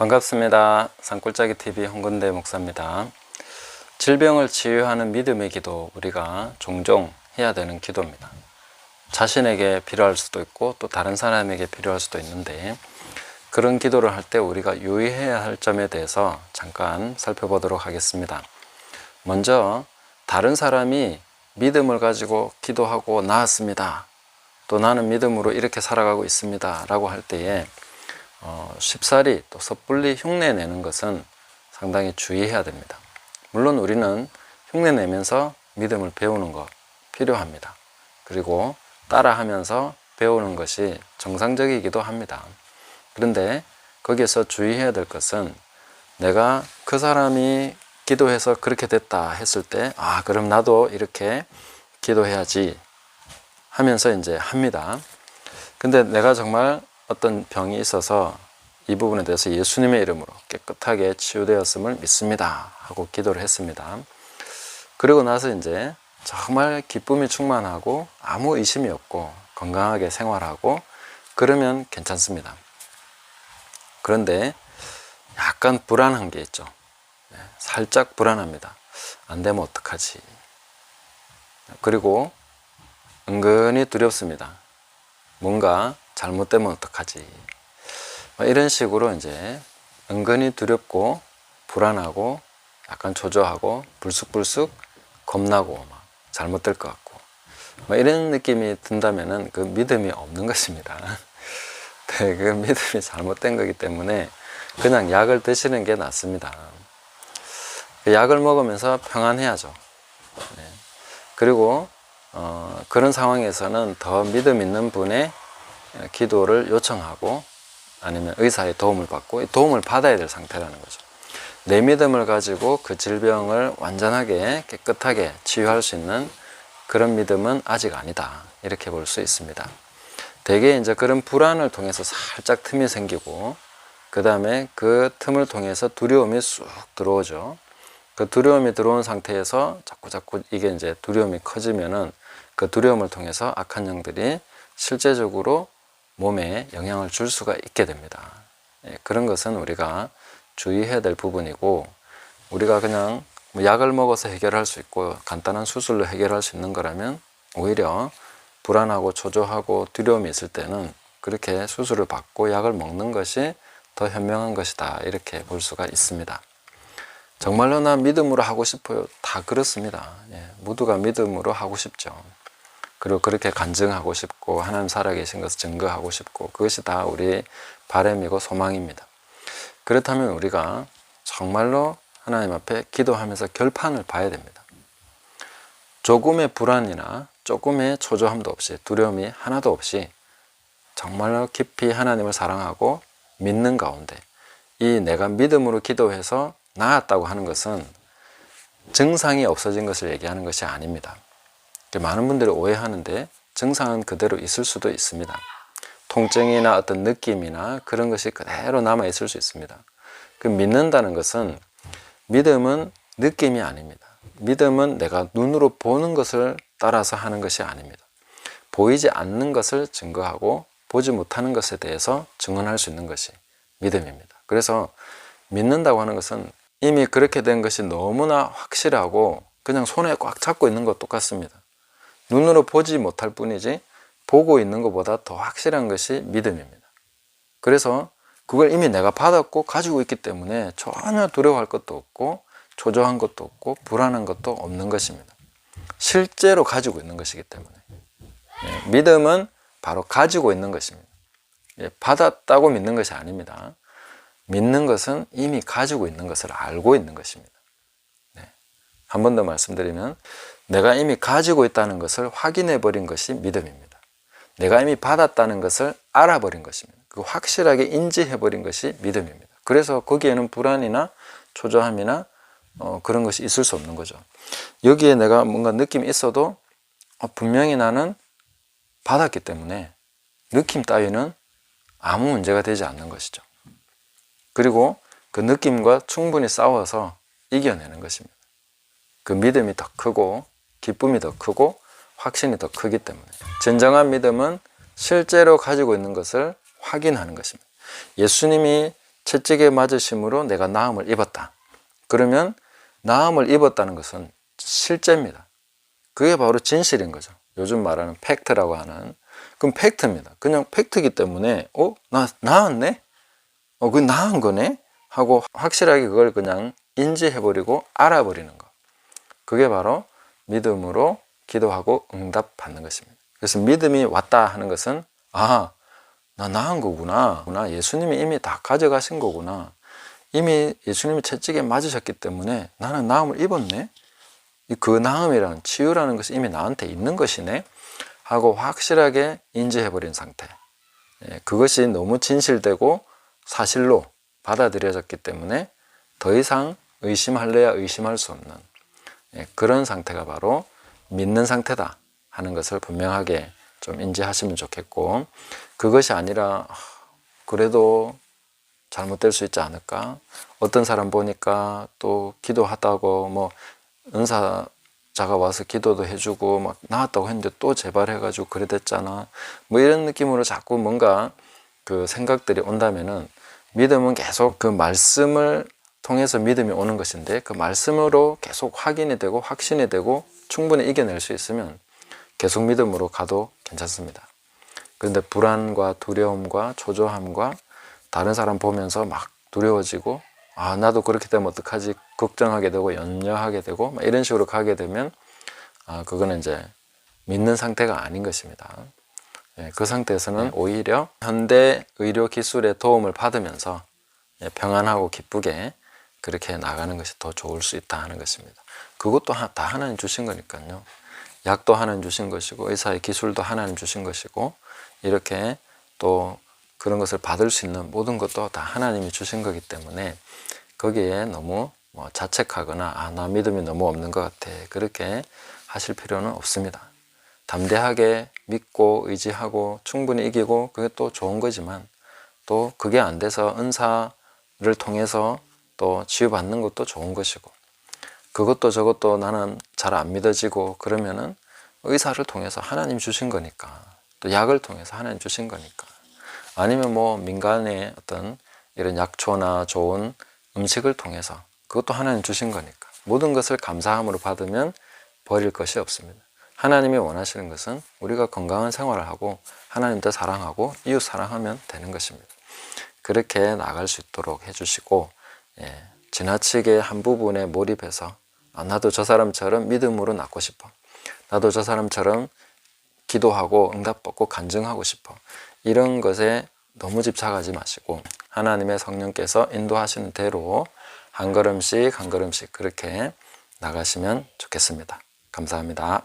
반갑습니다. 산골짜기 TV 홍건대 목사입니다. 질병을 치유하는 믿음의 기도, 우리가 종종 해야 되는 기도입니다. 자신에게 필요할 수도 있고 또 다른 사람에게 필요할 수도 있는데, 그런 기도를 할 때 우리가 유의해야 할 점에 대해서 잠깐 살펴보도록 하겠습니다. 먼저 다른 사람이 믿음을 가지고 기도하고 나았습니다, 또 나는 믿음으로 이렇게 살아가고 있습니다 라고 할 때에 쉽사리 또 섣불리 흉내내는 것은 상당히 주의해야 됩니다. 물론 우리는 흉내내면서 믿음을 배우는 것 필요합니다. 그리고 따라하면서 배우는 것이 정상적이기도 합니다. 그런데 거기에서 주의해야 될 것은, 내가 그 사람이 기도해서 그렇게 됐다 했을 때 그럼 나도 이렇게 기도해야지 하면서 이제 합니다. 근데 내가 정말 어떤 병이 있어서 이 부분에 대해서 예수님의 이름으로 깨끗하게 치유되었음을 믿습니다 하고 기도를 했습니다. 그리고 나서 이제 정말 기쁨이 충만하고 아무 의심이 없고 건강하게 생활하고 그러면 괜찮습니다. 그런데 약간 불안한 게 있죠. 살짝 불안합니다. 안 되면 어떡하지? 그리고 은근히 두렵습니다. 뭔가 잘못되면 어떡하지? 이런 식으로 이제 은근히 두렵고 불안하고 약간 초조하고 불쑥불쑥 겁나고 잘못될 것 같고 이런 느낌이 든다면은 그 믿음이 없는 것입니다. 네, 그 믿음이 잘못된 거기 때문에 그냥 약을 드시는 게 낫습니다. 약을 먹으면서 평안해야죠. 네. 그리고 그런 상황에서는 더 믿음 있는 분의 기도를 요청하고 아니면 의사의 도움을 받고, 도움을 받아야 될 상태라는 거죠. 내 믿음을 가지고 그 질병을 완전하게 깨끗하게 치유할 수 있는 그런 믿음은 아직 아니다, 이렇게 볼 수 있습니다. 대개 이제 그런 불안을 통해서 살짝 틈이 생기고, 그 다음에 그 틈을 통해서 두려움이 쑥 들어오죠. 그 두려움이 들어온 상태에서 자꾸 이게 이제 두려움이 커지면은 그 두려움을 통해서 악한 영들이 실제적으로 몸에 영향을 줄 수가 있게 됩니다. 그런 것은 우리가 주의해야 될 부분이고, 우리가 그냥 약을 먹어서 해결할 수 있고 간단한 수술로 해결할 수 있는 거라면 오히려 불안하고 초조하고 두려움이 있을 때는 그렇게 수술을 받고 약을 먹는 것이 더 현명한 것이다, 이렇게 볼 수가 있습니다. 정말로 나 믿음으로 하고 싶어요? 다 그렇습니다. 모두가 믿음으로 하고 싶죠. 그리고 그렇게 간증하고 싶고 하나님 살아계신 것을 증거하고 싶고, 그것이 다 우리의 바람이고 소망입니다. 그렇다면 우리가 정말로 하나님 앞에 기도하면서 결판을 봐야 됩니다. 조금의 불안이나 조금의 초조함도 없이, 두려움이 하나도 없이 정말로 깊이 하나님을 사랑하고 믿는 가운데, 이 내가 믿음으로 기도해서 나았다고 하는 것은 증상이 없어진 것을 얘기하는 것이 아닙니다. 많은 분들이 오해하는데, 증상은 그대로 있을 수도 있습니다. 통증이나 어떤 느낌이나 그런 것이 그대로 남아 있을 수 있습니다. 그 믿는다는 것은, 믿음은 느낌이 아닙니다. 믿음은 내가 눈으로 보는 것을 따라서 하는 것이 아닙니다. 보이지 않는 것을 증거하고 보지 못하는 것에 대해서 증언할 수 있는 것이 믿음입니다. 그래서 믿는다고 하는 것은 이미 그렇게 된 것이 너무나 확실하고 그냥 손에 꽉 잡고 있는 것 똑같습니다. 눈으로 보지 못할 뿐이지 보고 있는 것보다 더 확실한 것이 믿음입니다. 그래서 그걸 이미 내가 받았고 가지고 있기 때문에 전혀 두려워할 것도 없고 초조한 것도 없고 불안한 것도 없는 것입니다. 실제로 가지고 있는 것이기 때문에. 믿음은 바로 가지고 있는 것입니다. 받았다고 믿는 것이 아닙니다. 믿는 것은 이미 가지고 있는 것을 알고 있는 것입니다. 한 번 더 말씀드리면, 내가 이미 가지고 있다는 것을 확인해 버린 것이 믿음입니다. 내가 이미 받았다는 것을 알아버린 것입니다. 그 확실하게 인지해 버린 것이 믿음입니다. 그래서 거기에는 불안이나 초조함이나 그런 것이 있을 수 없는 거죠. 여기에 내가 뭔가 느낌이 있어도 분명히 나는 받았기 때문에 느낌 따위는 아무 문제가 되지 않는 것이죠. 그리고 그 느낌과 충분히 싸워서 이겨내는 것입니다. 그 믿음이 더 크고 기쁨이 더 크고 확신이 더 크기 때문에. 진정한 믿음은 실제로 가지고 있는 것을 확인하는 것입니다. 예수님이 채찍에 맞으심으로 내가 나음을 입었다. 그러면 나음을 입었다는 것은 실제입니다. 그게 바로 진실인 거죠. 요즘 말하는 팩트라고 하는. 그럼 팩트입니다. 그냥 팩트이기 때문에 나 나았네? 그 나은 거네? 하고 확실하게 그걸 그냥 인지해버리고 알아버리는 거. 그게 바로 믿음으로 기도하고 응답받는 것입니다. 그래서 믿음이 왔다 하는 것은 나 나은 거구나. 예수님이 이미 다 가져가신 거구나. 이미 예수님이 채찍에 맞으셨기 때문에 나는 나음을 입었네. 그 나음이란 치유라는 것이 이미 나한테 있는 것이네 하고 확실하게 인지해버린 상태. 그것이 너무 진실되고 사실로 받아들여졌기 때문에 더 이상 의심할래야 의심할 수 없는 그런 상태가 바로 믿는 상태다 하는 것을 분명하게 좀 인지하시면 좋겠고, 그것이 아니라 그래도 잘못될 수 있지 않을까? 어떤 사람 보니까 또 기도하다고 뭐 은사자가 와서 기도도 해주고 막 나았다고 했는데 또 재발해가지고 그래 됐잖아. 뭐 이런 느낌으로 자꾸 뭔가 그 생각들이 온다면은 믿음은 계속 그 말씀을 통해서 믿음이 오는 것인데 그 말씀으로 계속 확인이 되고 확신이 되고 충분히 이겨낼 수 있으면 계속 믿음으로 가도 괜찮습니다. 그런데 불안과 두려움과 초조함과 다른 사람 보면서 막 두려워지고 나도 그렇게 되면 어떡하지 걱정하게 되고 염려하게 되고 막 이런 식으로 가게 되면 그거는 이제 믿는 상태가 아닌 것입니다. 그 상태에서는 오히려 현대 의료 기술의 도움을 받으면서 평안하고 기쁘게 그렇게 나가는 것이 더 좋을 수 있다 하는 것입니다. 그것도 다 하나님 주신 거니까요. 약도 하나님 주신 것이고 의사의 기술도 하나님 주신 것이고 이렇게 또 그런 것을 받을 수 있는 모든 것도 다 하나님이 주신 거기 때문에 거기에 너무 자책하거나 나 믿음이 너무 없는 것 같아 그렇게 하실 필요는 없습니다. 담대하게 믿고 의지하고 충분히 이기고 그게 또 좋은 거지만 또 그게 안 돼서 은사를 통해서 또 치유받는 것도 좋은 것이고 그것도 저것도 나는 잘 안 믿어지고 그러면은 의사를 통해서 하나님 주신 거니까 또 약을 통해서 하나님 주신 거니까 아니면 뭐 민간의 어떤 이런 약초나 좋은 음식을 통해서 그것도 하나님 주신 거니까 모든 것을 감사함으로 받으면 버릴 것이 없습니다. 하나님이 원하시는 것은 우리가 건강한 생활을 하고 하나님도 사랑하고 이웃 사랑하면 되는 것입니다. 그렇게 나갈 수 있도록 해주시고 지나치게 한 부분에 몰입해서 나도 저 사람처럼 믿음으로 낫고 싶어. 나도 저 사람처럼 기도하고 응답받고 간증하고 싶어. 이런 것에 너무 집착하지 마시고 하나님의 성령께서 인도하시는 대로 한 걸음씩 한 걸음씩 그렇게 나가시면 좋겠습니다. 감사합니다.